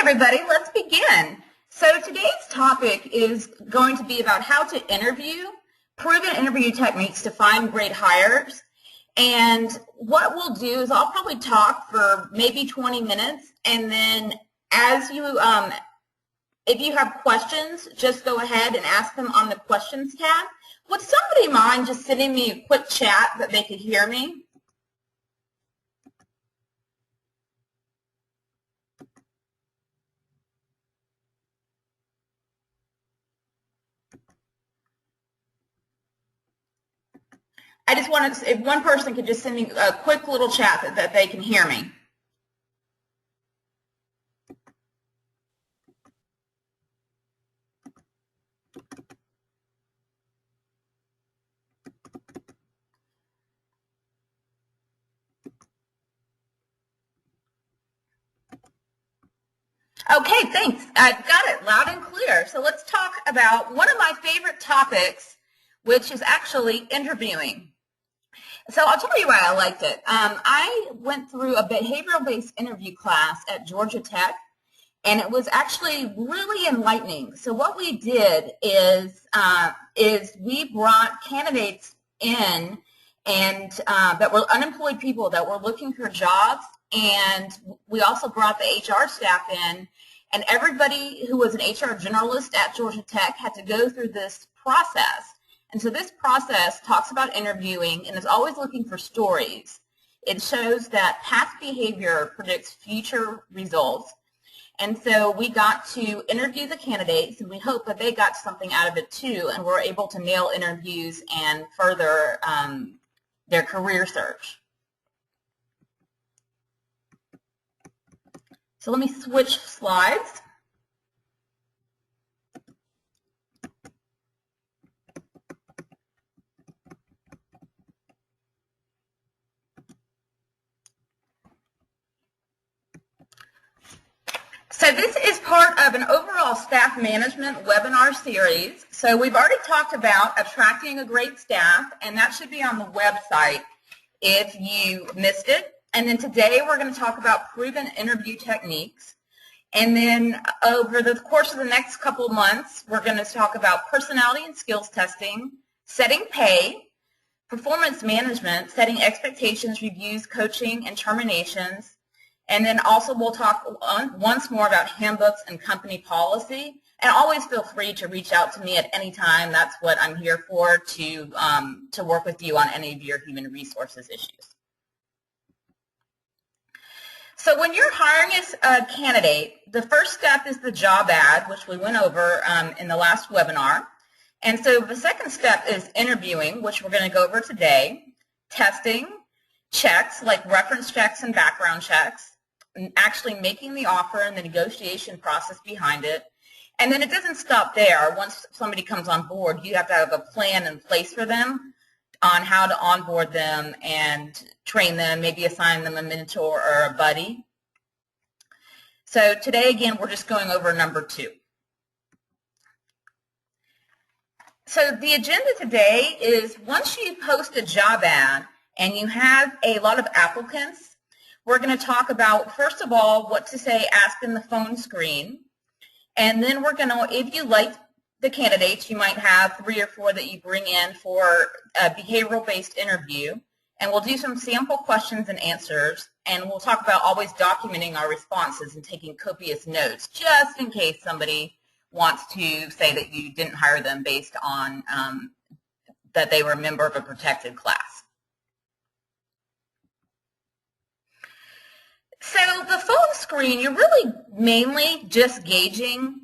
everybody, let's begin. So today's topic is going to be about how to interview, proven interview techniques to find great hires. And what we'll do is I'll probably talk for maybe 20 minutes, and then as you, if you have questions, just go ahead and ask them on the questions tab. Would somebody mind just sending me a quick chat that they could hear me? I just wanted to, if one person could just send me a quick little chat that they can hear me. Okay, thanks. I've got it loud and clear. So let's talk about one of my favorite topics, which is actually interviewing. So I'll tell you why I liked it. I went through a behavioral-based interview class at Georgia Tech, and it was actually really enlightening. So what we did is we brought candidates in and that were unemployed people that were looking for jobs, and we also brought the HR staff in, and everybody who was an HR generalist at Georgia Tech had to go through this process. And so this process talks about interviewing and is always looking for stories. It shows that past behavior predicts future results. And so we got to interview the candidates, and we hope that they got something out of it too, and were able to nail interviews and further their career search. So let me switch slides. So this is part of an overall staff management webinar series. So we've already talked about attracting a great staff, and that should be on the website if you missed it. And then today we're going to talk about proven interview techniques. And then over the course of the next couple of months, we're going to talk about personality and skills testing, setting pay, performance management, setting expectations, reviews, coaching, and terminations. And then also we'll talk once more about handbooks and company policy. And always feel free to reach out to me at any time. That's what I'm here for, to work with you on any of your human resources issues. So when you're hiring a candidate, the first step is the job ad, which we went over in the last webinar. And so the second step is interviewing, which we're going to go over today, testing, checks like reference checks and background checks, and actually making the offer and the negotiation process behind it. And then it doesn't stop there. Once somebody comes on board, you have to have a plan in place for them on how to onboard them and train them, maybe assign them a mentor or a buddy. So today, again, we're just going over number 2. So the agenda today is once you post a job ad and you have a lot of applicants, we're going to talk about, first of all, what to say, ask in the phone screen. And then we're going to, if you like the candidates, you might have 3 or 4 that you bring in for a behavioral-based interview. And we'll do some sample questions and answers. And we'll talk about always documenting our responses and taking copious notes, just in case somebody wants to say that you didn't hire them based on that they were a member of a protected class. So the phone screen, you're really mainly just gauging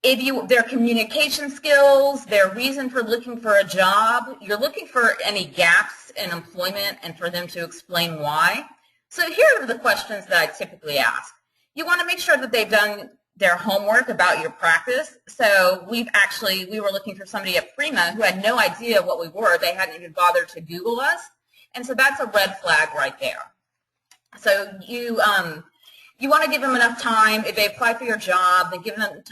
their communication skills, their reason for looking for a job. You're looking for any gaps in employment and for them to explain why. So here are the questions that I typically ask. You want to make sure that they've done their homework about your practice. So we were looking for somebody at Prima who had no idea what we were. They hadn't even bothered to Google us. And so that's a red flag right there. So you want to give them enough time. If they apply for your job, then give them,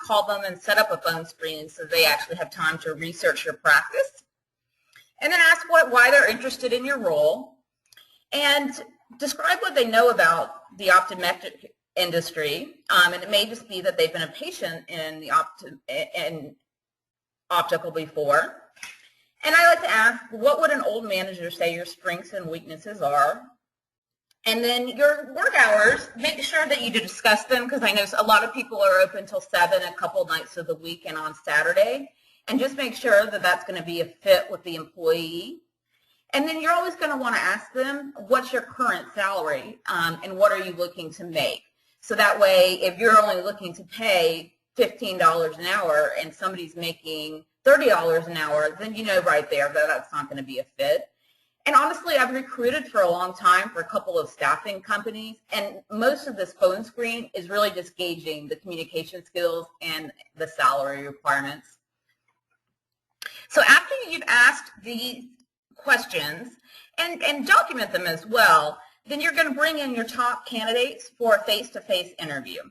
call them and set up a phone screen so they actually have time to research your practice. And then ask why they're interested in your role. And describe what they know about the optometric industry, and it may just be that they've been a patient in the optical before. And I like to ask, what would an old manager say your strengths and weaknesses are? And then your work hours, make sure that you do discuss them, because I know a lot of people are open till 7 a couple nights of the week and on Saturday. And just make sure that that's going to be a fit with the employee. And then you're always going to want to ask them, what's your current salary, and what are you looking to make? So that way, if you're only looking to pay $15 an hour and somebody's making $30 an hour, then you know right there that that's not going to be a fit. And honestly, I've recruited for a long time for a couple of staffing companies, and most of this phone screen is really just gauging the communication skills and the salary requirements. So after you've asked these questions and document them as well, then you're going to bring in your top candidates for a face-to-face interview.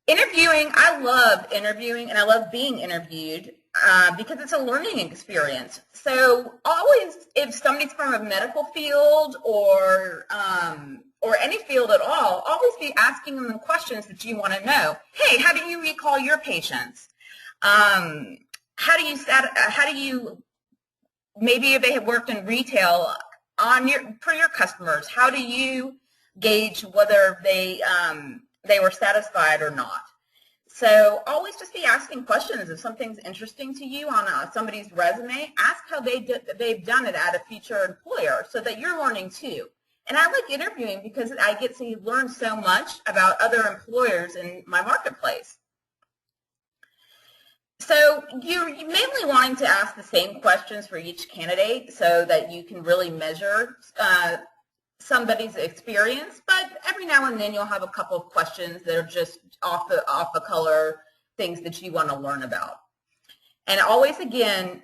Interviewing, I love interviewing and I love being interviewed because it's a learning experience. So always, if somebody's from a medical field or any field at all, always be asking them questions that you want to know. Hey, how do you recall your patients? How do you, maybe if they have worked in retail for your customers, how do you gauge whether they were satisfied or not? So always just be asking questions. If something's interesting to you on somebody's resume, ask how they've done it at a future employer so that you're learning too. And I like interviewing because I get to learn so much about other employers in my marketplace. So you're mainly wanting to ask the same questions for each candidate so that you can really measure somebody's experience, but every now and then you'll have a couple of questions that are just off the color things that you want to learn about. And always, again,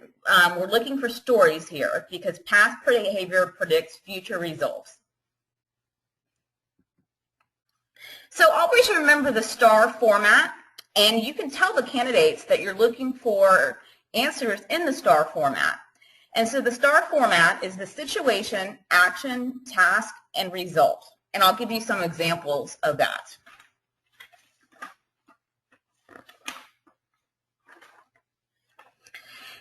we're looking for stories here because past behavior predicts future results. So always remember the STAR format, and you can tell the candidates that you're looking for answers in the STAR format. And so the STAR format is the situation, action, task, and result. And I'll give you some examples of that.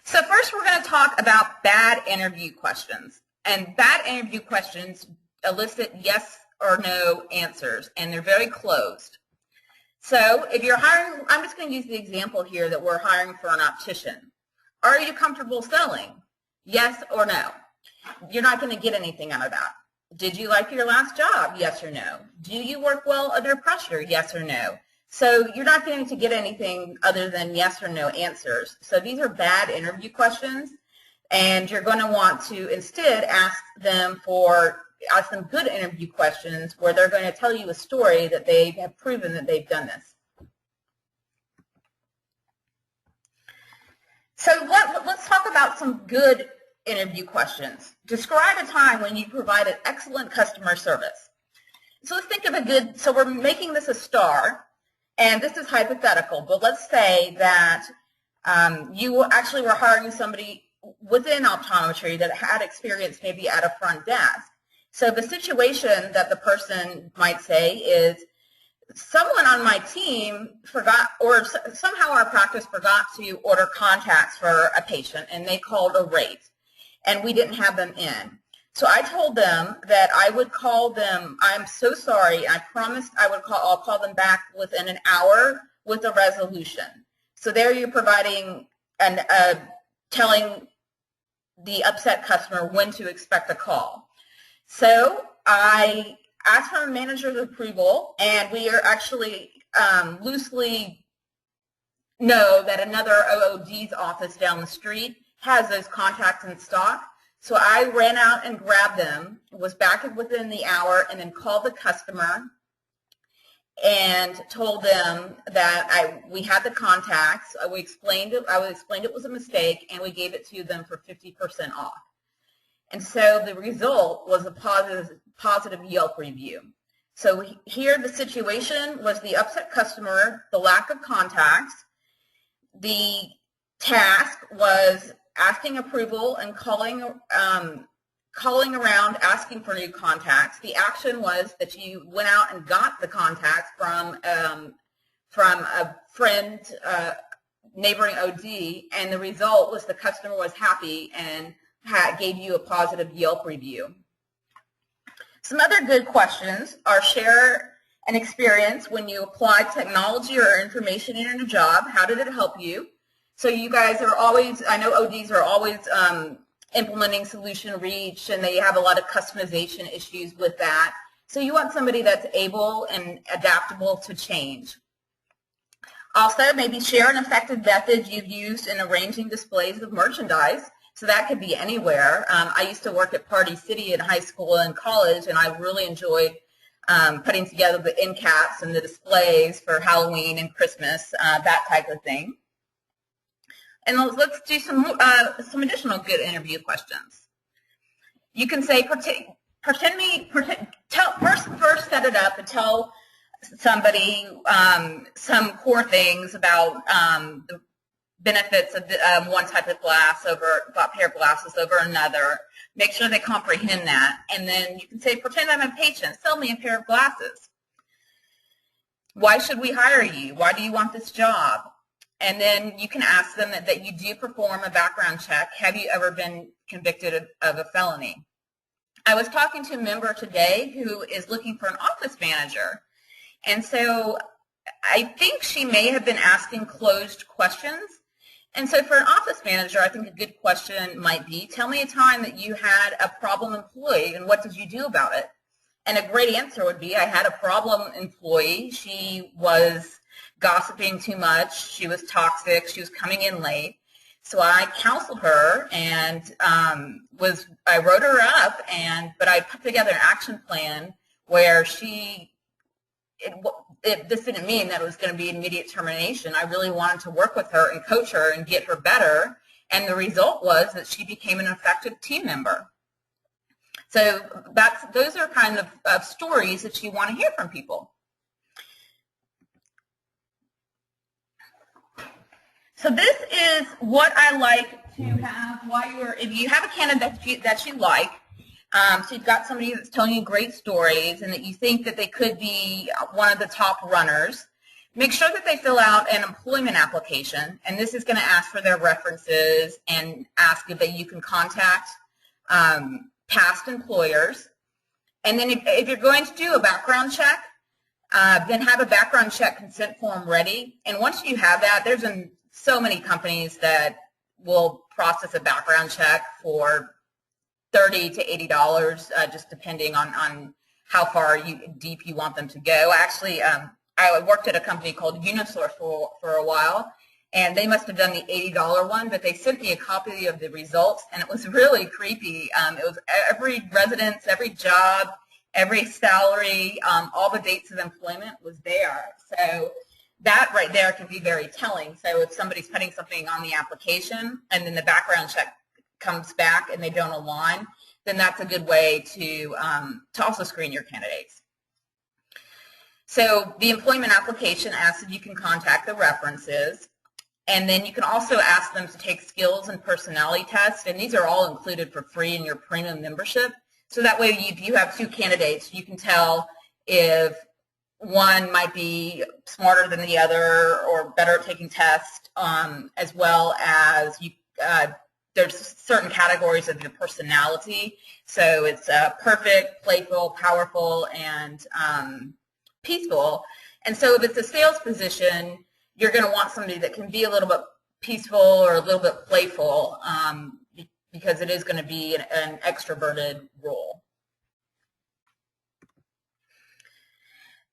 So first we're going to talk about bad interview questions. And bad interview questions elicit yes or no answers, and they're very closed. So if you're hiring, I'm just going to use the example here that we're hiring for an optician. Are you comfortable selling? Yes or no. You're not going to get anything out of that. Did you like your last job? Yes or no. Do you work well under pressure? Yes or no. So you're not going to get anything other than yes or no answers. So these are bad interview questions, and you're going to want to instead ask them good interview questions where they're going to tell you a story that they have proven that they've done this. So let's talk about some good interview questions. Describe a time when you provided excellent customer service. So let's think of so we're making this a STAR, and this is hypothetical, but let's say that you actually were hiring somebody within optometry that had experience maybe at a front desk. So the situation that the person might say is, someone on my team forgot, or somehow our practice forgot to order contacts for a patient, and they called a rate, and we didn't have them in. So I told them that I would call them. I'm so sorry. I promised I'll call them back within an hour with a resolution. So there you're providing and telling the upset customer when to expect a call. So I asked for a manager's approval, and we are actually loosely know that another OOD's office down the street has those contacts in stock. So I ran out and grabbed them, was back within the hour, and then called the customer and told them that we had the contacts. I explained it was a mistake, and we gave it to them for 50% off. And so the result was a positive Yelp review. So here the situation was the upset customer, the lack of contacts. The task was asking approval and calling calling around asking for new contacts. The action was that you went out and got the contacts from a friend, neighboring OD, and the result was the customer was happy and gave you a positive Yelp review. Some other good questions are: share an experience when you applied technology or information in a job. How did it help you? So you guys are always, I know ODs are always implementing solution reach, and they have a lot of customization issues with that. So you want somebody that's able and adaptable to change. Also, maybe share an effective method you've used in arranging displays of merchandise. So that could be anywhere. I used to work at Party City in high school and college, and I really enjoyed putting together the end caps and the displays for Halloween and Christmas, that type of thing. And let's do some additional good interview questions. You can say, first set it up and tell somebody some core things about the benefits of one type of glass over a pair of glasses over another. Make sure they comprehend that. And then you can say, pretend I'm a patient. Sell me a pair of glasses. Why should we hire you? Why do you want this job? And then you can ask them that you do perform a background check. Have you ever been convicted of a felony? I was talking to a member today who is looking for an office manager. And so I think she may have been asking closed questions. And so for an office manager, I think a good question might be, tell me a time that you had a problem employee and what did you do about it? And a great answer would be, I had a problem employee. She was gossiping too much. She was toxic. She was coming in late. So I counseled her and I wrote her up, but I put together an action plan where this didn't mean that it was going to be immediate termination. I really wanted to work with her and coach her and get her better. And the result was that she became an effective team member. So those are kind of stories that you want to hear from people. So this is what I like to have if you have a candidate that you like, so you've got somebody that's telling you great stories and that you think that they could be one of the top runners, make sure that they fill out an employment application, and this is going to ask for their references and ask if you can contact past employers. And then if you're going to do a background check, then have a background check consent form ready. And once you have that, there's so many companies that will process a background check for $30 to $80, just depending on how far deep you want them to go. Actually, I worked at a company called Unisource for a while, and they must have done the $80 one, but they sent me a copy of the results, and it was really creepy. It was every residence, every job, every salary, all the dates of employment was there. So that right there can be very telling. So if somebody's putting something on the application and then the background check comes back and they don't align, then that's a good way to also screen your candidates. So the employment application asks if you can contact the references, and then you can also ask them to take skills and personality tests, and these are all included for free in your premium membership. So that way if you have two candidates, you can tell if one might be smarter than the other or better at taking tests, as well as there's certain categories of your personality. So it's perfect, playful, powerful, and peaceful. And so if it's a sales position, you're going to want somebody that can be a little bit peaceful or a little bit playful, because it is going to be an extroverted role.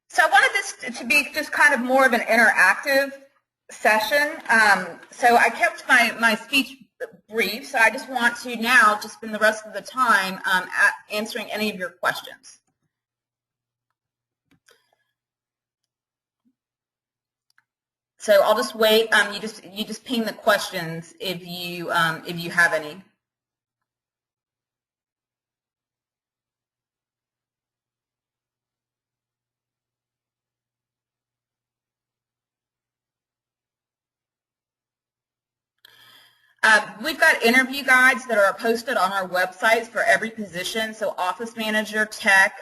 So I wanted this to be just kind of more of an interactive session. So I kept my speech brief, so I just want to now just spend the rest of the time answering any of your questions. So I'll just wait. You just ping the questions if you have any. We've got interview guides that are posted on our websites for every position, so office manager, tech,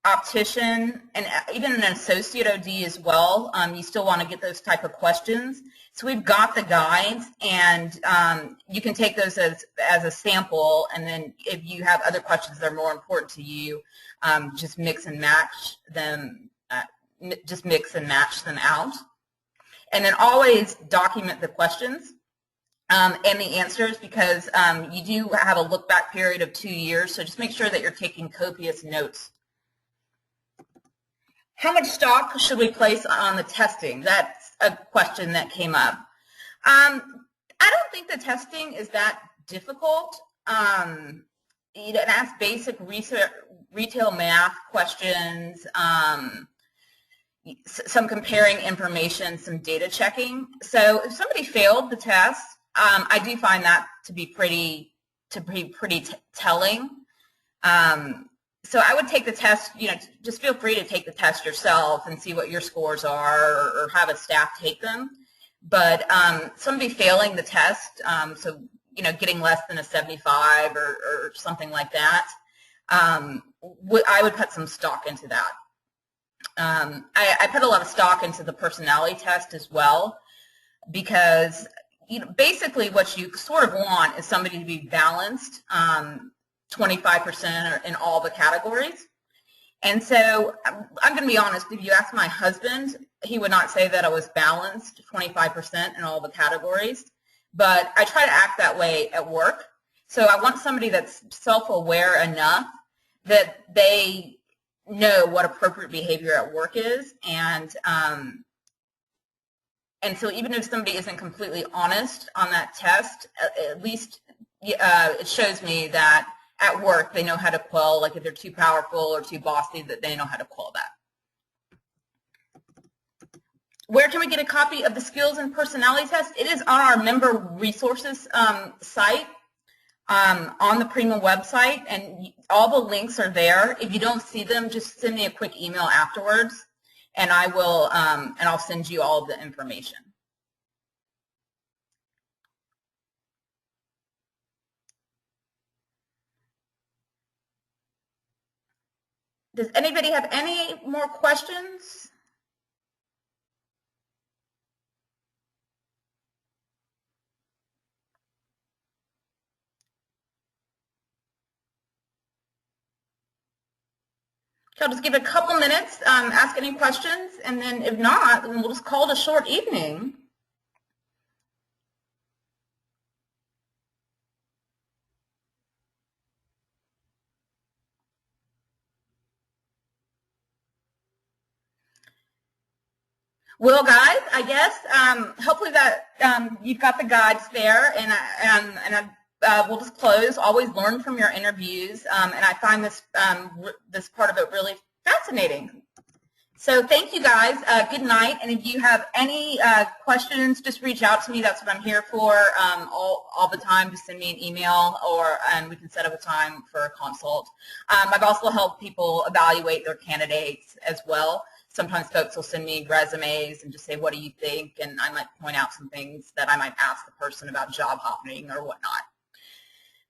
optician, and even an associate OD as well. You still want to get those type of questions. So we've got the guides, and you can take those as a sample, and then if you have other questions that are more important to you, just mix and match them, out. And then always document the questions and the answers, because you do have a look-back period of 2 years, so just make sure that you're taking copious notes. How much stock should we place on the testing? That's a question that came up. I don't think the testing is that difficult. It asks basic retail math questions, some comparing information, some data checking. So if somebody failed the test, I do find that to be pretty telling. So I would take the test, just feel free to take the test yourself and see what your scores are, or have a staff take them. But somebody failing the test, so getting less than a 75 or something like that, I would put some stock into that. I put a lot of stock into the personality test as well, because basically what you sort of want is somebody to be balanced, 25% in all the categories. And so I'm going to be honest, if you ask my husband, he would not say that I was balanced 25% in all the categories, but I try to act that way at work. So I want somebody that's self-aware enough that they know what appropriate behavior at work is, and so even if somebody isn't completely honest on that test, at least it shows me that at work they know how to quell, like if they're too powerful or too bossy, that they know how to quell that. Where can we get a copy of the skills and personality test? It is on our member resources site. On the Prima website, and all the links are there. If you don't see them, just send me a quick email afterwards, and I will, and I'll send you all of the information. Does anybody have any more questions? So I'll just give it a couple minutes, ask any questions, and then if not, then we'll just call it a short evening. Well, guys, I guess hopefully that you've got the guides there, and we'll just close. Always learn from your interviews, and I find this this part of it really fascinating. So thank you, guys. Good night. And if you have any questions, just reach out to me. That's what I'm here for all the time. Just send me an email, and we can set up a time for a consult. I've also helped people evaluate their candidates as well. Sometimes folks will send me resumes and just say, what do you think? And I might point out some things that I might ask the person about job hopping or whatnot.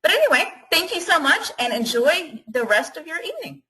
But anyway, thank you so much, and enjoy the rest of your evening.